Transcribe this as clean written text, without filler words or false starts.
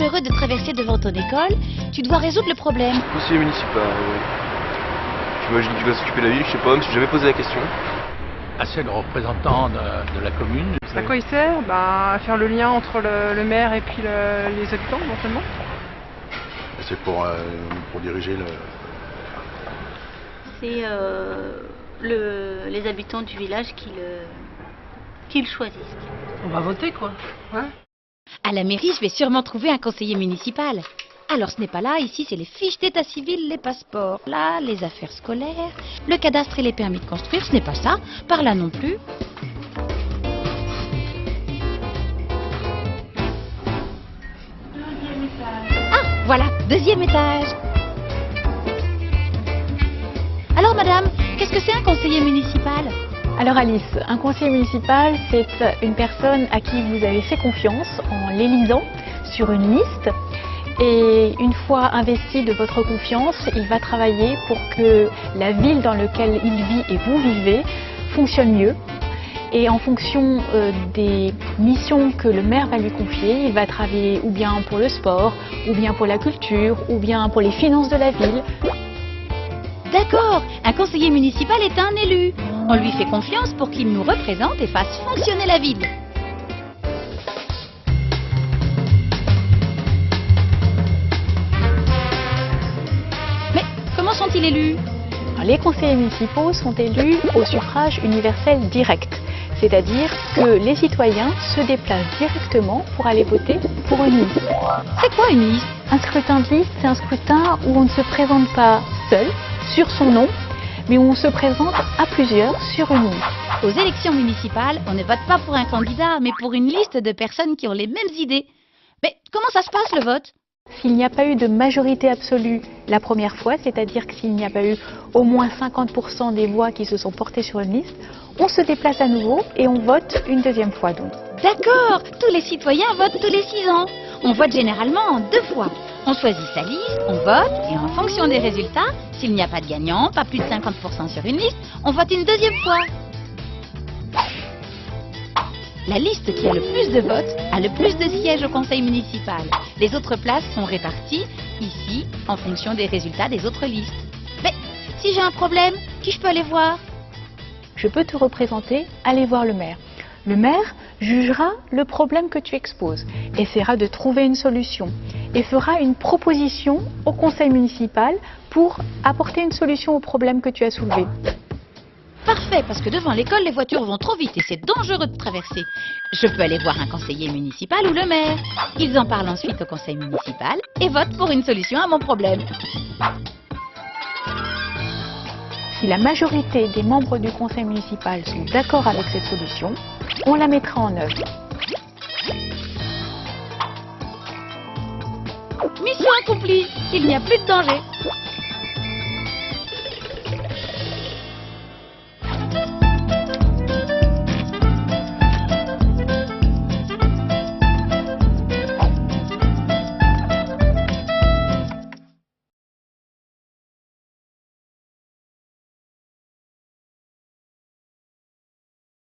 dangereux de traverser devant ton école. Tu dois résoudre le problème. Conseiller municipal, oui. J'imagine qu'il va s'occuper de la ville, je sais pas, je me suis jamais posé la question. Ah, c'est le représentant de la commune. À quoi il sert? À faire le lien entre le maire et puis les habitants, éventuellement. C'est pour diriger le... C'est les habitants du village qui le choisissent. On va voter, quoi. Ouais. À la mairie, je vais sûrement trouver un conseiller municipal. Alors ce n'est pas là, ici c'est les fiches d'état civil, les passeports. Là, les affaires scolaires, le cadastre et les permis de construire, ce n'est pas ça. Par là non plus. Ah, voilà, deuxième étage. Alors madame, qu'est-ce que c'est un conseiller municipal? Alors Alice, un conseiller municipal, c'est une personne à qui vous avez fait confiance en l'élisant sur une liste. Et une fois investi de votre confiance, il va travailler pour que la ville dans laquelle il vit et vous vivez fonctionne mieux. Et en fonction des missions que le maire va lui confier, il va travailler ou bien pour le sport, ou bien pour la culture, ou bien pour les finances de la ville. D'accord, un conseiller municipal est un élu. On lui fait confiance pour qu'il nous représente et fasse fonctionner la ville. Mais comment sont-ils élus? Les conseillers municipaux sont élus au suffrage universel direct. C'est-à-dire que les citoyens se déplacent directement pour aller voter pour une liste. C'est quoi une liste? Un scrutin de liste, c'est un scrutin où on ne se présente pas seul, sur son nom, mais où on se présente à plusieurs sur une liste. Aux élections municipales, on ne vote pas pour un candidat, mais pour une liste de personnes qui ont les mêmes idées. Mais comment ça se passe le vote? S'il n'y a pas eu de majorité absolue la première fois, c'est-à-dire que s'il n'y a pas eu au moins 50% des voix qui se sont portées sur une liste, on se déplace à nouveau et on vote une deuxième fois donc. D'accord, tous les citoyens votent tous les 6 ans. On vote généralement en 2 fois. On choisit sa liste, on vote, et en fonction des résultats, s'il n'y a pas de gagnant, pas plus de 50% sur une liste, on vote une deuxième fois. La liste qui a le plus de votes a le plus de sièges au conseil municipal. Les autres places sont réparties, ici, en fonction des résultats des autres listes. Mais si j'ai un problème, qui je peux aller voir? Je peux te représenter, aller voir le maire. Le maire jugera le problème que tu exposes, essaiera de trouver une solution et fera une proposition au conseil municipal pour apporter une solution au problème que tu as soulevé. Parfait, parce que devant l'école, les voitures vont trop vite et c'est dangereux de traverser. Je peux aller voir un conseiller municipal ou le maire. Ils en parlent ensuite au conseil municipal et votent pour une solution à mon problème. Si la majorité des membres du conseil municipal sont d'accord avec cette solution, on la mettra en œuvre. Mission accomplie, il n'y a plus de danger.